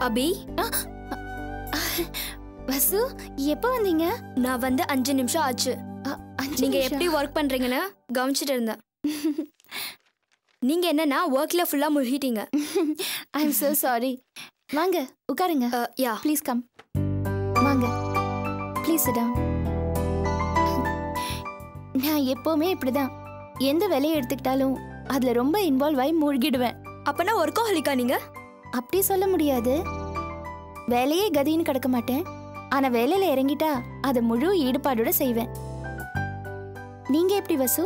அபி, வசு எப்போ வந்தீங்க? நான் வந்து 5 நிமிஷம் ஆச்சு. நீங்க எப்படி ஒர்க் பண்றீங்கன்னு கவனிச்சிட்டு இருந்தேன். நீங்க என்னன்னா ஒர்க்ல ஃபுல்லா முழுகிட்டீங்க. ஐ அம் so sorry. வாங்க உட்காருங்க. யா ப்ளீஸ் கம். வாங்க ப்ளீஸ் சிட் டவுன். நான் எப்பவுமே இப்படிதான். எந்த வேலையை எடுத்துக்கிட்டாலும் அதுல ரொம்ப இன்வால்வ் ஆகி மூழ்கிடுவேன். அப்பனா ஒர்க்கோஹலிக்கா நீங்க? அப்படி சொல்ல முடியாது. வேலையே கதின்னு கிடக்க மாட்டேன். ஆனா வேலையில இறங்கிட்டா அதை முழு ஈடுபாடோட செய்வேன். நீங்க எப்படி வசு?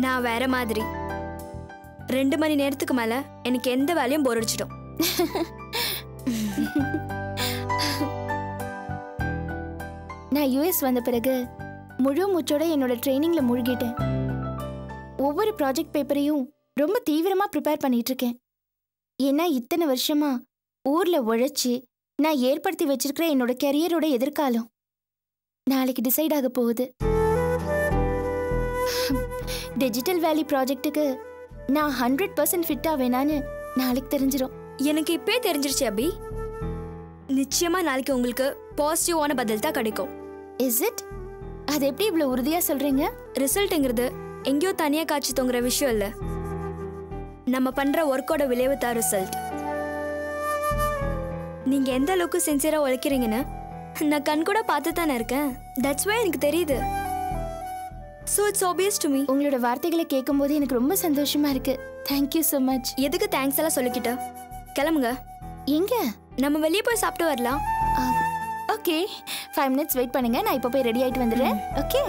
நான் வேற மாதிரி. 2 மணி நேரத்துக்கு மேல எனக்கு எந்த வேலையும் போர் அடிச்சிடும். நான் யுஎஸ் வந்த பிறகு முழு மூச்சோட என்னோட ட்ரைனிங்ல மூழ்கிட்டேன். ஒவ்வொரு ப்ராஜெக்ட் பேப்பரையும் ரொம்ப தீவிரமா ப்ரிப்பேர் பண்ணிட்டு இருக்கேன். ஏன்னா இத்தனை வருஷமா ஊர்ல உழைச்சி நான் ஏற்படுத்தி வச்சிருக்கிற என்னோட கெரியரோட எதிர்காலம் நாளைக்கு டிசைட் ஆக போகுது. டிஜிட்டல் வேலி ப்ராஜெக்ட்டுக்கு நான் 100% ஃபிட்டா வேணான்னு நாளைக்கு தெரிஞ்சிடும். எனக்கு இப்பே தெரிஞ்சிருச்சு அபி. நிச்சயமா நாளைக்கு உங்களுக்கு பாசிட்டிவான பதில் தான் கிடைக்கும். Is it? அது எப்படி இவ்வளவு உறுதியா சொல்றீங்க? ரிசல்ட்ங்கிறது எங்கேயோ தனியா காட்சி தொங்குற விஷயம் இல்ல. நம்ம பண்ற ஒர்க்கோட விளைவு தான் ரிசல்ட். நீங்க எந்த அளவுக்கு சின்சியரா உழைக்கிறீங்கன்னு நான் கண் கூட பார்த்து தானே இருக்கேன். தட்ஸ் வை எனக்கு தெரியுது. So it's obvious to me. உங்களோட வார்த்தைகளை கேட்கும்போது எனக்கு ரொம்ப சந்தோஷமா இருக்கு. Thank you so much. எதுக்கு தேங்க்ஸ் எல்லாம் சொல்லிக்கிட்ட? கிளம்புங்க. எங்க? நம்ம வெளியே போய் சாப்பிட்டு வரலாம். ஓகே 5 minutes வெயிட் பண்ணுங்க. நான் இப்போ போய் ரெடி ஆயிட்டு வந்துடுறேன். Okay.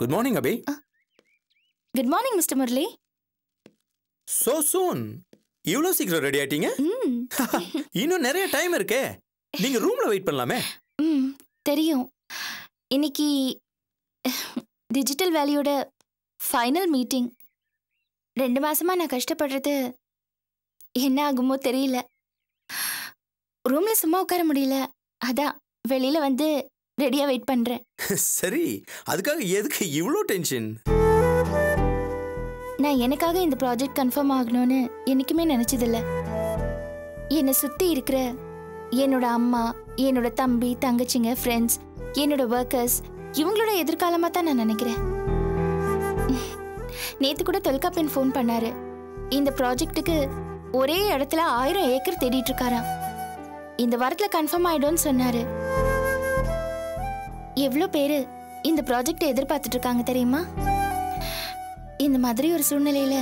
Good morning, Abhi. Good morning, Mr. Murli. So soon. இவ்வளோ சீக்கிரம் ரெடி ஆயிட்டீங்க? இன்னும் நிறைய டைம் இருக்கே. நீங்க ரூம்ல வெயிட் பண்ணலாமே. தெரியும். இன்னைக்கு டிஜிட்டல் வேலியோட ஃபைனல் மீட்டிங். 2 மாசமா நான் கஷ்டப்படுறது என்ன ஆகுமோ தெரியல. ரூம்ல சும்மா உட்கார முடியல. அதான் வெளியில வந்து ரெடியா வெயிட் பண்றேன். சரி, அதுக்காக எதுக்கு இவ்வளோ டென்ஷன்? நான் எனக்காக இந்த ப்ராஜெக்ட் கன்ஃபார்ம் ஆகணும்னு என்னைக்குமே நினைச்சதில்ல. என்னை சுத்தி இருக்கிற என்னோட அம்மா, என்னோட தம்பி, தங்கச்சிங்க, ஃப்ரெண்ட்ஸ், என்னோட ஒர்க்கர்ஸ், இவங்களோட எதிர்காலமா தான் நான் நினைக்கிறேன். நேத்து கூட தொல்காப்பியன் ஃபோன் பண்ணாரு. இந்த ப்ராஜெக்ட்டுக்கு ஒரே இடத்துல 1000 ஏக்கர் தேடிட்டு இருக்காராம். இந்த வாரத்துல கன்ஃபார்ம் ஆயிடும்னு சொன்னாரு. எவ்வளோ பேரு இந்த ப்ராஜெக்டை எதிர்பார்த்துட்டு இருக்காங்க தெரியுமா? இந்த மாதிரி ஒரு சூழ்நிலையில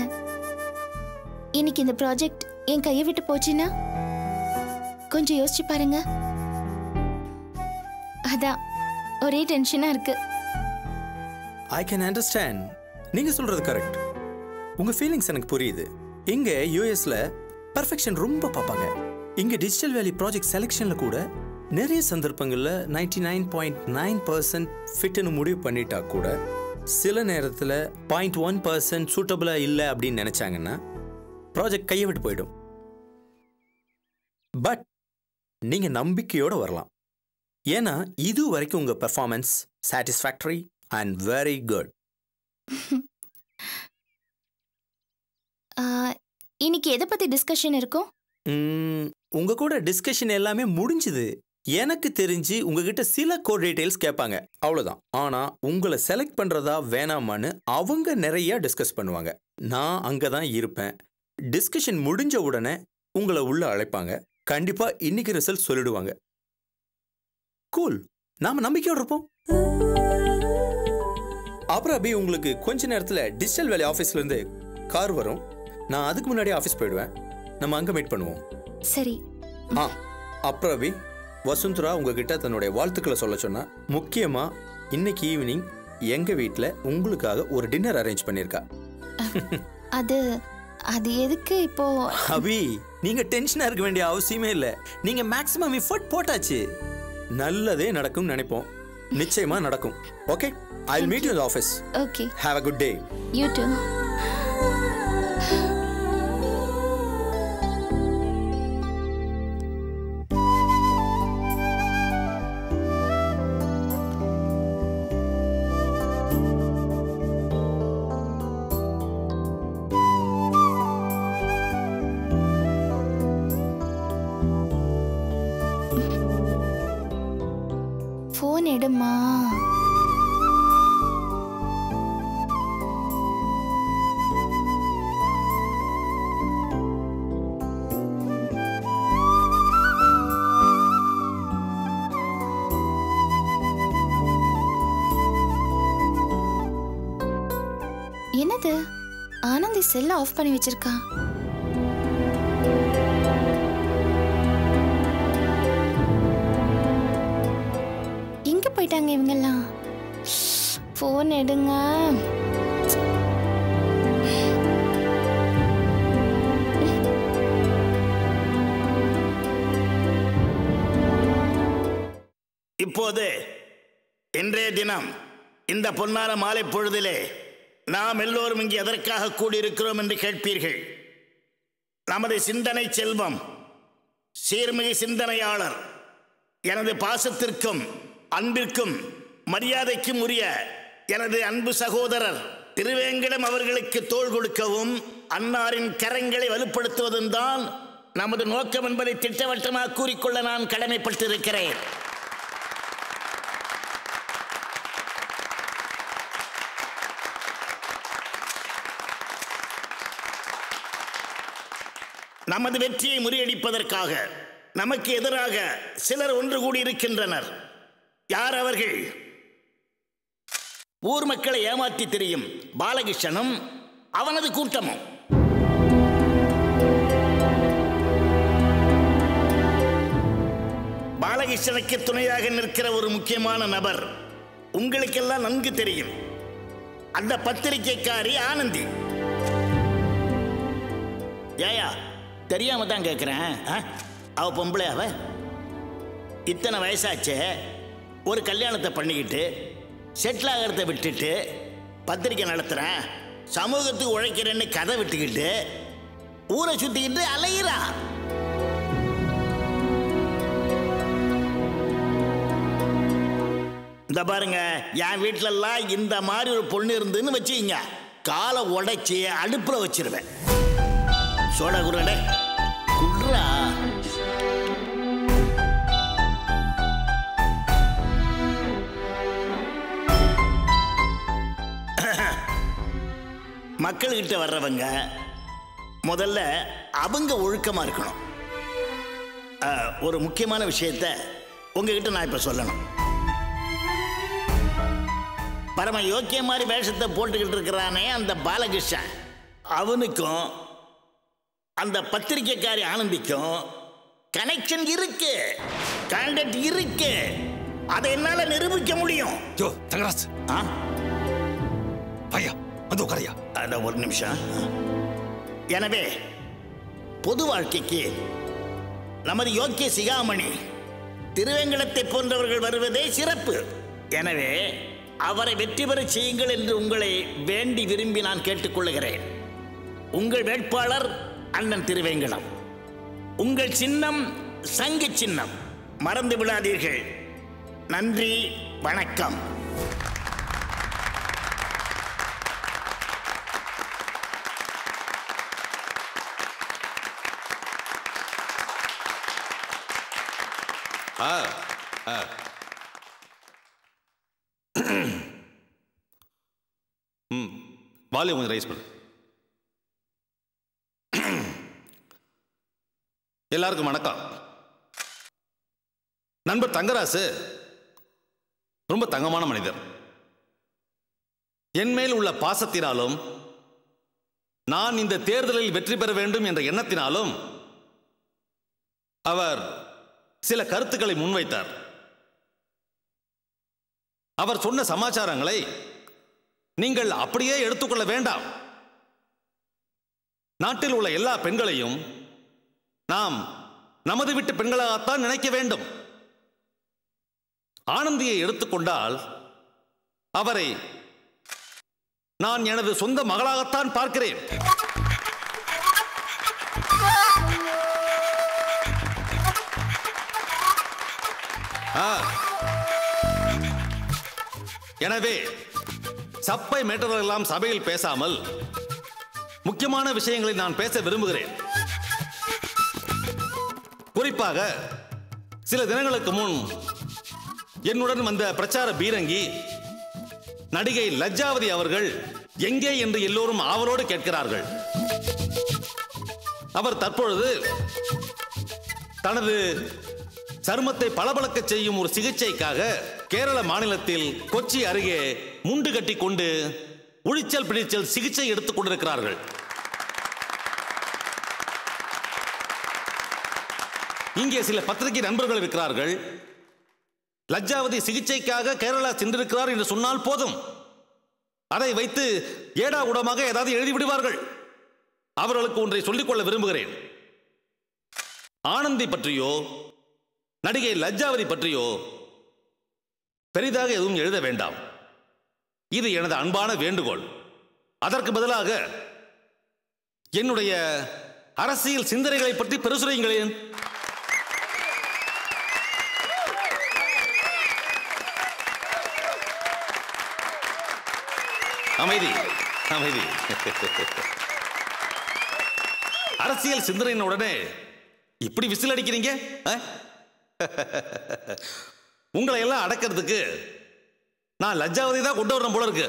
இன்னைக்கு இந்த ப்ராஜெக்ட் என் கையை விட்டு போச்சுன்னா கொஞ்சம் யோசிச்சு பாருங்க. அதான் ஒரே டென்ஷனா இருக்கு. I can understand. நீங்க சொல்றது கரெக்ட். உங்க ஃபீலிங்ஸ் எனக்கு புரியுது. இங்க யூஎஸ்ல பெர்ஃபெக்ஷன் ரொம்ப பார்ப்பாங்க. இங்க டிஜிட்டல் வேலி ப்ராஜெக்ட் செலெக்ஷன்ல கூட நிறைய சந்தர்ப்பங்கள்ல 99.9% ஃபிட்னு முடிவு பண்ணிட்டா கூட சில நேரத்தில் 0.1% சூட்டபிளா இல்லை அப்படின்னு நினைச்சாங்கன்னா ப்ராஜெக்ட் கையை விட்டு போயிடும். பட் நீங்க நம்பிக்கையோட வரலாம். ஏன்னா இது வரைக்கும் உங்க performance satisfactory and very good. இன்னைக்கு எதை பத்தி டிஸ்கஷன் இருக்கும்? உங்க கூட டிஸ்கஷன் எல்லாமே முடிஞ்சுது. எனக்கு தெரிஞ்சு உங்ககிட்ட சில கோட் டீடைல்ஸ் கேட்பாங்க, அவ்வளோதான். ஆனால் உங்களை செலக்ட் பண்ணுறதா வேணாமான்னு அவங்க நிறைய டிஸ்கஸ் பண்ணுவாங்க. நான் அங்கே தான் இருப்பேன். டிஸ்கஷன் முடிஞ்ச உடனே உங்களை உள்ள அழைப்பாங்க. கண்டிப்பாக இன்னைக்கு ரிசல்ட் சொல்லிடுவாங்க. கூல், நாம் நம்பிக்கையோடு இருப்போம். அப்புறம் அபி, உங்களுக்கு கொஞ்ச நேரத்தில் டிஜிட்டல் வேலி ஆஃபீஸ்லேருந்து கார் வரும். நான் அதுக்கு முன்னாடி ஆஃபீஸ் போயிடுவேன். நம்ம அங்கே மீட் பண்ணுவோம். சரி. அப்புறம் அபி, வசுந்தரா உங்ககிட்ட தன்னுடைய வாழ்த்துக்களை சொல்ல சொன்னா. முக்கியமா இன்னைக்கு ஈவினிங் எங்க வீட்ல உங்களுக்காக ஒரு டின்னர் அரேஞ்ச் பண்ணிருக்கா. அது அது எதுக்கு இப்போ? அபி, நீங்க டென்ஷனா இருக்க வேண்டிய அவசியமே இல்ல. நீங்க மேக்ஸிமம் எஃபர்ட் போட்டாச்சு. நல்லதே நடக்கும் நினைப்போம். நிச்சயமா நடக்கும். Okay, I will meet you in the office. Okay, have a good day. you too. Phone எடுமா. என்னது, ஆனந்தி செல்ல ஆஃப் பண்ணி வச்சிருக்கா. எங்க போயிட்டாங்க இவங்கெல்லாம்? போன் எடுங்க. இப்போது இன்றைய தினம் இந்த பொன்னான மாலை பொழுதிலே நாம் எல்லோரும் இங்கே எதற்காக கூடியிருக்கிறோம் என்று கேட்பீர்கள். நமது சிந்தனை செல்வம், சீர்மிகு சிந்தனையாளர், எனது பாசத்திற்கும் அன்பிற்கும் மரியாதைக்கும் உரிய எனது அன்பு சகோதரர் திருவேங்கடம் அவர்களுக்கு தோள் கொடுக்கவும் அன்னாரின் கரங்களை வலுப்படுத்துவதும் தான் நமது நோக்கம் என்பதை திட்டவட்டமாக கூறிக்கொள்ள நான் கடமைப்பட்டிருக்கிறேன். நமது வெற்றியை முறியடிப்பதற்காக நமக்கு எதிராக சிலர் ஒன்று கூடியிருக்கின்றனர். யார் அவர்கள்? ஊர் மக்களை ஏமாற்றி தெரியும் பாலகிருஷ்ணனும் அவனது கூட்டமும். பாலகிருஷ்ணனுக்கு துணையாக நிற்கிற ஒரு முக்கியமான நபர் உங்களுக்கெல்லாம் நன்கு தெரியும். அந்த பத்திரிகைக்காரி ஆனந்தி. ஏயா, தெரியாம தான் கேட்குறேன். அவ பொம்பளை, அவ இத்தனை வயசாச்சே, ஒரு கல்யாணத்தை பண்ணிக்கிட்டு செட்டில் ஆகிறத விட்டுட்டு பத்திரிக்கை நடத்துகிறேன், சமூகத்துக்கு உழைக்கிறேன்னு கதை விட்டுக்கிட்டு ஊரை சுற்றிக்கிட்டு அலையிறா. இந்த பாருங்க, என் வீட்டிலலாம் இந்த மாதிரி ஒரு பொண்ணு இருந்துன்னு வச்சுக்கிங்க, காலை உடைச்சி அடுப்பில் வச்சிருவேன். சோடா குருடே குர்ரா. மக்கள்கிட்ட வர்றவங்க முதல்ல அவங்க ஒழுக்கமா இருக்கணும். ஒரு முக்கியமான விஷயத்த உங்ககிட்ட நான் இப்ப சொல்லணும். பரம யோக்கிய மாதிரி வேஷத்தை போட்டுக்கிட்டு இருக்கிறானே அந்த பாலகிருஷ்ணன், அவனுக்கும் அந்த பத்திரிகைக்காரி ஆனந்திக்கும் கனெக்ஷன் இருக்கு, கான்டாக்ட் இருக்கு. அதை என்னால நிரூபிக்க முடியும். தங்கராஜ், ஐயா வந்து உட்காரையா. அத ஒரு நிமிஷம். எனவே பொது வாழ்க்கைக்கு நமது யோக்கிய சிகாமணி திருவேங்கடத்தை போன்றவர்கள் வருவதே சிறப்பு. எனவே அவரை வெற்றி பெற செய்யுங்கள் என்று உங்களை வேண்டி விரும்பி நான் கேட்டுக்கொள்கிறேன். உங்கள் வேட்பாளர் அண்ணன் திருவேங்கடம். உங்கள் சின்னம் சங்கு சின்னம், மறந்து விடாதீர்கள். நன்றி, வணக்கம். வால்யூம் கொஞ்சம் ரைஸ் பண்ணு. எல்லாருக்கும் வணக்கம். நண்பர் தங்கராசு ரொம்ப தங்கமான மனிதர். என் மேல் உள்ள பாசத்தினாலும் நான் இந்த தேர்தலில் வெற்றி பெற வேண்டும் என்ற எண்ணத்தினாலும் அவர் சில கருத்துக்களை முன்வைத்தார். அவர் சொன்ன சமாச்சாரங்களை நீங்கள் அப்படியே எடுத்துக்கொள்ள வேண்டாம். நாட்டில் உள்ள எல்லா பெண்களையும் நாம் நமது வீட்டு பெண்களாகத்தான் நினைக்க வேண்டும். ஆனந்தியை எடுத்துக்கொண்டால் அவரை நான் எனது சொந்த மகளாகத்தான் பார்க்கிறேன். எனவே சப்பை மேட்டரெல்லாம் சபையில் பேசாமல் முக்கியமான விஷயங்களை நான் பேச விரும்புகிறேன். குறிப்பாக சில தினங்களுக்கு முன் என்னுடன் வந்த பிரச்சார பீரங்கி நடிகை லஜ்ஜாவதி அவர்கள் எங்கே என்று எல்லோரும் ஆவலோடு கேட்கிறார்கள். அவர் தற்பொழுது தனது சருமத்தை பளபளக்க செய்யும் ஒரு சிகிச்சைக்காக கேரள மாநிலத்தில் கொச்சி அருகே முண்டு கட்டி கொண்டு உழிச்சல் பிடிச்சல் சிகிச்சை எடுத்துக் கொண்டிருக்கிறார்கள். இங்கே சில பத்திரிகை நண்பர்கள் இருக்கிறார்கள். லஜ்ஜாவதி சிகிச்சைக்காக கேரளா சென்றிருக்கிறார் என்று சொன்னால் போதும், அதை வைத்து ஏடா உடமாக ஏதாவது எழுதிவிடுவார்கள். அவர்களுக்கு ஒன்றை சொல்லிக்கொள்ள விரும்புகிறேன். ஆனந்தி பற்றியோ நடிகை லஜ்ஜாவதி பற்றியோ பெரிதாக எதுவும் எழுத வேண்டாம். இது எனது அன்பான வேண்டுகோள். அதற்கு பதிலாக என்னுடைய அரசியல் சிந்தனைகளை பற்றி பிரசுரிங்களேன். அமைதி அமைதி. அரசியல் சிந்தனையின் உடனே இப்படி விசில் அடிக்கிறீங்க? உங்களை எல்லாம் அடக்கிறதுக்கு நான் லஜ்ஜாவதி தான் கொண்டு வரணும் போல இருக்கு.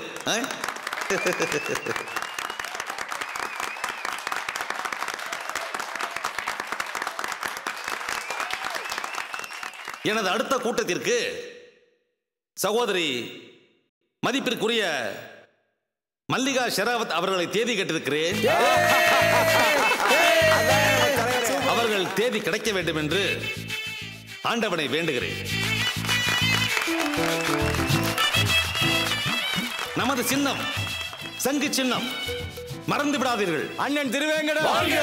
எனது அடுத்த கூட்டத்திற்கு சகோதரி மதிப்பிற்குரிய மல்லிகா ஷெராவத் அவர்களை தேதி கேட்டிருக்கிறேன். அவர்கள் தேதி கிடைக்க வேண்டும் என்று ஆண்டவனை வேண்டுகிறேன். நமது சின்னம் சங்கு சின்னம், மறந்து விடாதீர்கள். அண்ணன் திருவேங்கடம் வாழ்க,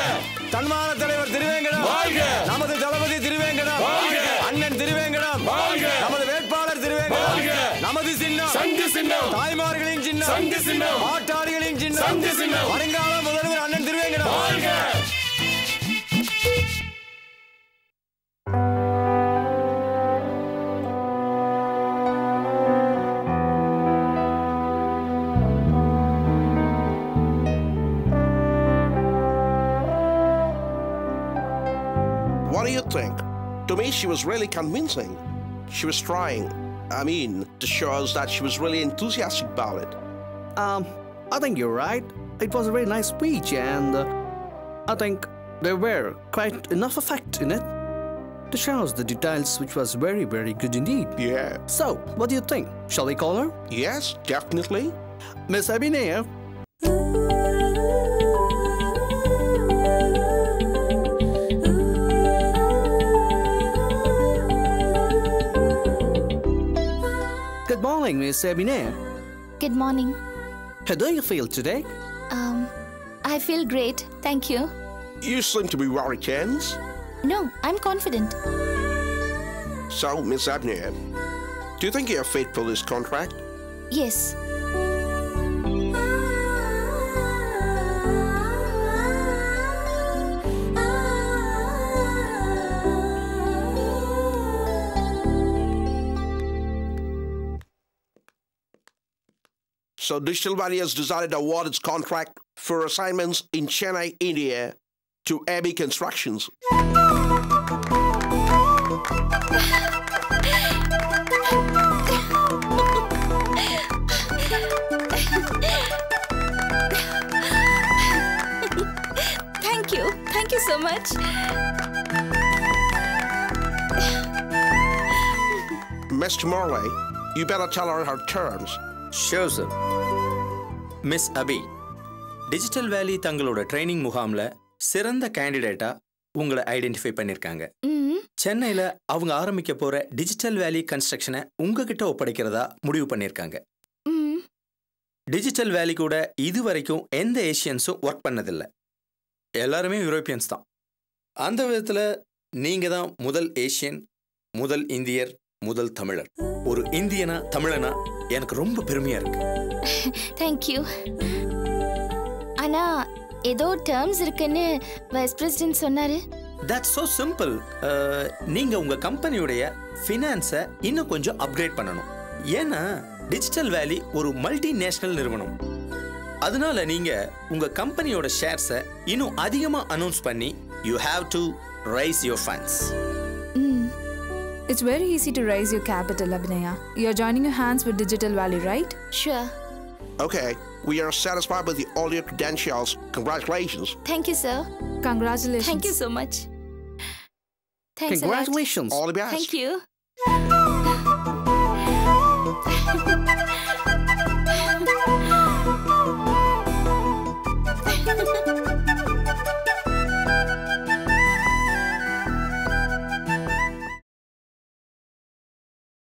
தன்மான தலைவர் திருவேங்கடம் வாழ்க, நமது தளபதி திருவேங்கடம் வாழ்க, அண்ணன் திருவேங்கடம் வாழ்க, நமது வேட்பாளர் திருவேங்கடம் வாழ்க, நமது சின்னம் சங்கு சின்னம், தாய்மார்களின் சின்னம் சங்கு சின்னம், ஆட்டாளிகளின் சின்னம் சங்கு சின்னம், வருங்கால முதல்வர் அண்ணன் திருவேங்கடம் வாழ்க. What do you think? To me, she was really convincing. She was trying, to show us that she was really enthusiastic about it. I think you're right. It was a very nice speech, and I think there were quite enough effect in it to show us the details, which was very, very good indeed. Yeah. So, what do you think? Shall we call her? Yes, definitely. Miss Abhinay. Good morning, Miss Abhinay. Good morning. How do you feel today? I feel great. Thank you. You seem to be very tense. No, I'm confident. So, Miss Abney, do you think you're fit for this contract? Yes. So, Digital Valley has decided to award its contract for assignments in Chennai, India to AB Constructions. Thank you. Thank you so much. Mr. Morley, you better tell her her terms. Sure sir. Miss Abhi, digital valley தங்களோட training முகாமில் சிறந்த கேண்டிடேட்டாக உங்களை identify பண்ணியிருக்காங்க. சென்னையில் அவங்க ஆரம்பிக்க போகிற digital வேலி கன்ஸ்ட்ரக்ஷனை உங்ககிட்ட ஒப்படைக்கிறதா முடிவு பண்ணியிருக்காங்க. டிஜிட்டல் வேலி கூட இது வரைக்கும் எந்த ஏஷியன்ஸும் ஒர்க் பண்ணதில்லை. எல்லாருமே யூரோப்பியன்ஸ் தான். அந்த விதத்தில் நீங்கள் தான் முதல் ஏஷியன், முதல் இந்தியர், முதல் தமிழர். ஒரு இந்தியனா தமிழனா எனக்கு ரொம்ப பெருமையாக இருக்கு. தேங்க்யூ. ஆனால் ஏதோ டேர்ம்ஸ் இருக்குன்னு வைஸ் பிரசிடென்ட் சொன்னாரு. That's so simple. நீங்கள் உங்கள் கம்பெனியுடைய ஃபினான்ஸை இன்னும் கொஞ்சம் அப்கிரேட் பண்ணணும். ஏன்னா டிஜிட்டல் வேலி ஒரு மல்டிநேஷ்னல் நிறுவனம். அதனால நீங்கள் உங்கள் கம்பெனியோட ஷேர்ஸை இன்னும் அதிகமாக அனௌன்ஸ் பண்ணி you have to raise your funds. It's very easy to raise your capital, Abhinaya. You're joining your hands with Digital Valley, right? Sure. Okay, we are satisfied with all your credentials. Congratulations. Thank you, sir. Congratulations. Thank you so much. Thanks Congratulations. All the best. a lot. Thank you.